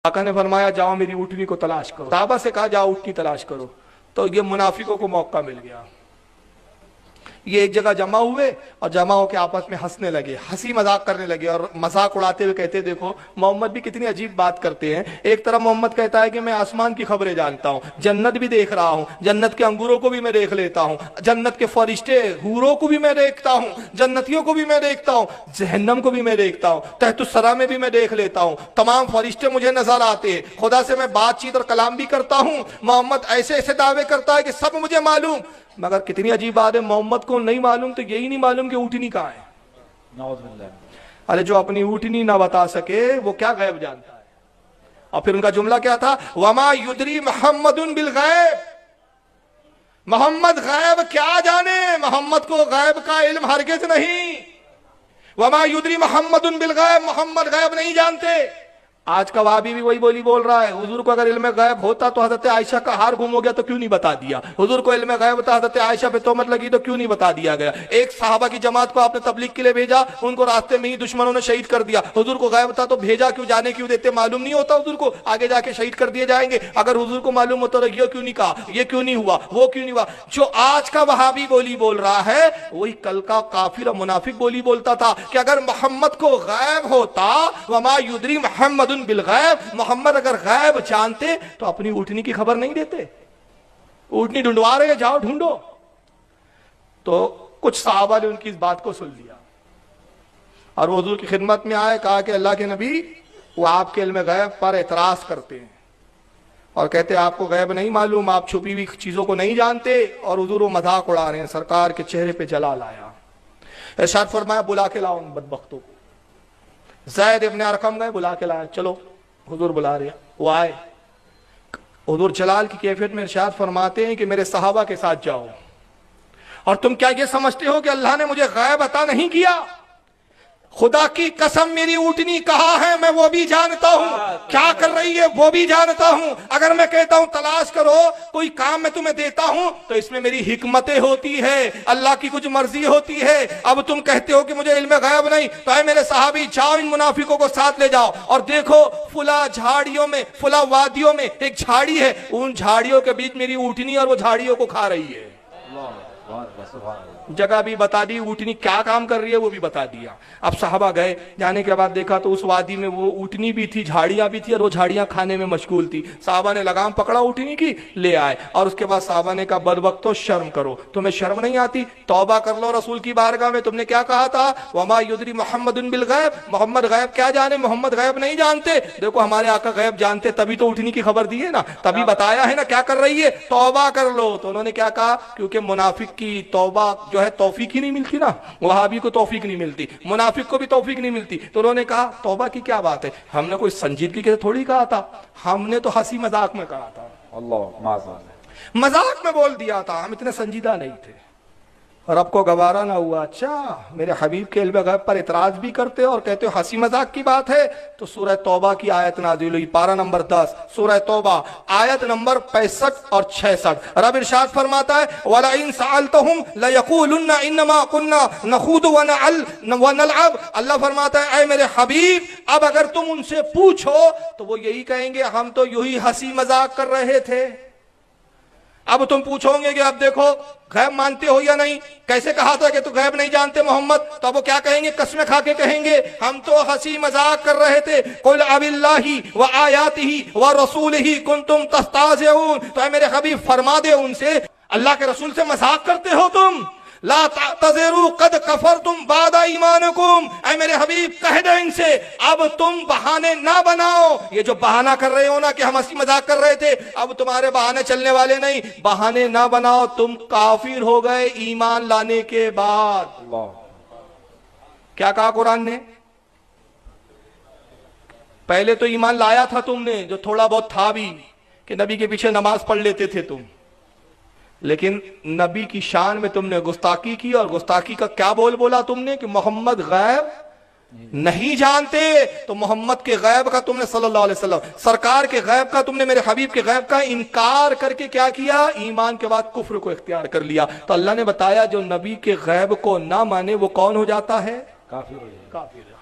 आका ने फरमाया जाओ मेरी ऊँटनी को तलाश करो। सहाबा से कहा जाओ ऊँटनी तलाश करो। तो ये मुनाफिकों को मौका मिल गया। ये एक जगह जमा हुए और जमा होकर आपस में हंसने लगे, हंसी मजाक करने लगे और मजाक उड़ाते हुए कहते देखो मोहम्मद भी कितनी अजीब बात करते हैं। एक तरफ मोहम्मद कहता है कि मैं आसमान की खबरें जानता हूँ, जन्नत भी देख रहा हूँ, जन्नत के अंगूरों को भी मैं देख लेता हूँ, जन्नत के फरिश्ते हूरों को भी मैं देखता हूँ, जन्नतियों को भी मैं देखता हूँ, जहन्नम को भी मैं देखता हूँ, तहतुस्सरा में भी मैं देख लेता हूँ, तमाम फरिश्ते मुझे नजर आते हैं, खुदा से मैं बातचीत और कलाम भी करता हूँ। मोहम्मद ऐसे ऐसे दावे करता है कि सब मुझे मालूम। मगर कितनी अजीब बात है, मोहम्मद को नहीं मालूम तो यही नहीं मालूम कि ऊँटनी कहाँ है। अरे जो अपनी ऊँटनी ना बता सके वो क्या गैब जानता है। और फिर उनका जुमला क्या था, वमा युदरी मोहम्मदुन बिल गैब, मोहम्मद गैब क्या जाने, मोहम्मद को गैब का इल्म हरगिज नहीं। वमा युदरी मोहम्मदुन बिल गैब, मोहम्मद गैब नहीं जानते। आज का वाबी भी वही बोली बोल रहा है, हुजूर को अगर इल्म गैब होता तो हजरत आयशा का हार गुम हो गया तो क्यों नहीं बता दिया। हुजूर को इल्म गैब था, हजरत आयशा पे तोहमत लगी तो क्यों नहीं बता दिया गया। एक सहाबा की जमात को आपने तबलीग के लिए भेजा, उनको रास्ते में ही दुश्मनों ने शहीद कर दिया। हुजूर को गैब था तो भेजा क्यों, जाने क्यों देते, मालूम नहीं होता हुजूर को आगे जाके शहीद कर दिए जाएंगे। अगर हुजूर को मालूम होता तो ये क्यों नहीं कहा, ये क्यों नहीं हुआ, वो क्यों नहीं हुआ। जो आज का वहाबी बोली बोल रहा है वही कल का काफिर और मुनाफिक बोली बोलता था कि अगर मोहम्मद को गैब होता, वमा युदरी मोहम्मदुन बिल गैब, मोहम्मद अगर गैब जानते तो अपनी ऊँटनी की खबर नहीं देते। ऊँटनी ढूंढवा रहे, जाओ ढूंढो। तो कुछ सहाबा ने उनकी इस बात को सुन लिया और वो हुजूर की खिदमत में आए, कहा कि अल्लाह के नबी, वो आपके इल्म गैब पर एतराज करते हैं और कहते हैं आपको गैब नहीं मालूम, आप छुपी हुई चीजों को नहीं जानते। और हुजूर वो मजाक उड़ा रहे हैं। सरकार के चेहरे पे जलाल आया। इरशाद फरमाया बुला के लाओ उन बदबख्तों को। ज़ैद इब्न अरकम गए, बुला के लाया, चलो हुजूर बुला रहे। वो आए, हुजूर जलाल की कैफियत में इरशाद फरमाते हैं कि मेरे सहाबा के साथ जाओ और तुम क्या ये समझते हो कि अल्लाह ने मुझे गैब अता नहीं किया। खुदा की कसम मेरी ऊँटनी कहाँ है मैं वो भी जानता हूँ, क्या कर रही है वो भी जानता हूँ। अगर मैं कहता हूँ तलाश करो, कोई काम मैं तुम्हें देता हूँ तो इसमें मेरी हिकमतें होती है, अल्लाह की कुछ मर्जी होती है। अब तुम कहते हो कि मुझे इल्म गैब नहीं, तो है मेरे साहबी जाओ इन मुनाफिकों को साथ ले जाओ और देखो फुला झाड़ियों में, फुला वादियों में एक झाड़ी है, उन झाड़ियों के बीच मेरी ऊँटनी और वो झाड़ियों को खा रही है। जगह भी बता दी, ऊँटनी क्या काम कर रही है वो भी बता दिया। अब साहबा गए, जाने के बाद देखा तो उस वादी में वो ऊँटनी भी थी, झाड़ियां भी थी और वो झाड़ियां खाने में मशगूल थी। साहबा ने लगाम पकड़ा ऊँटनी की, ले आए और उसके बाद साहबा ने कहा बदबख्तो शर्म करो, तुम्हें शर्म नहीं आती, तौबा कर लो रसूल की बारगाह में। तुमने क्या कहा था, वमा युदरी मोहम्मदुन बिल गैब, मोहम्मद गैब क्या जाने, मोहम्मद गैब नहीं जानते। देखो हमारे आका गैब जानते, तभी तो ऊँटनी की खबर दी है ना, तभी बताया है ना क्या कर रही है, तौबा कर लो। तो उन्होंने क्या कहा, क्योंकि मुनाफिक की तौबा जो है तौफीक ही नहीं मिलती ना, वहाबी को तौफीक नहीं मिलती, मुनाफिक को भी तौफीक नहीं मिलती। तो उन्होंने कहा तौबा की क्या बात है, हमने कोई संजीदगी के थोड़ी कहा था, हमने तो हंसी मजाक में कहा था, अल्लाह मजाक में बोल दिया था, हम इतने संजीदा नहीं थे। रब को गवारा ना हुआ, अच्छा मेरे हबीब के इल्म गैब पर इतराज भी करते हो और कहते हो हंसी मजाक की बात है। तो सूरह तौबा की आयत नाज़िल हुई, पारा नंबर 10 सूरह तौबा आयत नंबर 65 और 66। रब इरशाद फरमाता है वला इन सअलतहुम लयक़ूलुन्ना इन्नमा कुन्ना नख़ूदु व नलअब। अल्लाह फरमाता है ऐ मेरे हबीब, अब अगर तुम उनसे पूछो तो वो यही कहेंगे हम तो यूं हंसी मजाक कर रहे थे। अब तुम पूछोगे कि अब देखो गैब मानते हो या नहीं, कैसे कहा था कि तू गैब नहीं जानते मोहम्मद, तो अब वो क्या कहेंगे, कसमें खा के कहेंगे हम तो हंसी मजाक कर रहे थे। कुल अबिल्लाहि व आयातिही व रसूलिही कुंतुम तस्ताज़िऊन। तो ऐ मेरे हबीब फरमा दे उनसे, अल्लाह के रसूल से मजाक करते हो तुम, ला तज़िरू कद कफरतुम बादा ईमानकुम। ऐ मेरे हबीब कह दे इनसे अब तुम बहाने ना बनाओ, ये जो बहाना कर रहे हो ना कि हम हंसी मजाक कर रहे थे, अब तुम्हारे बहाने चलने वाले नहीं, बहाने ना बनाओ, तुम काफिर हो गए ईमान लाने के बाद। क्या कहा कुरान ने, पहले तो ईमान लाया था तुमने जो थोड़ा बहुत था भी, कि नबी के पीछे नमाज पढ़ लेते थे तुम, लेकिन नबी की शान में तुमने गुस्ताखी की। और गुस्ताखी का क्या बोला तुमने कि मोहम्मद गैब नहीं जानते। तो मोहम्मद के गैब का तुमने सल्लल्लाहु अलैहि वसल्लम सरकार के गैब का तुमने मेरे हबीब के गैब का इनकार करके क्या किया, ईमान के बाद कुफ्र को इख्तियार कर लिया। तो अल्लाह ने बताया जो नबी के गैब को ना माने वो कौन हो जाता है, काफिर।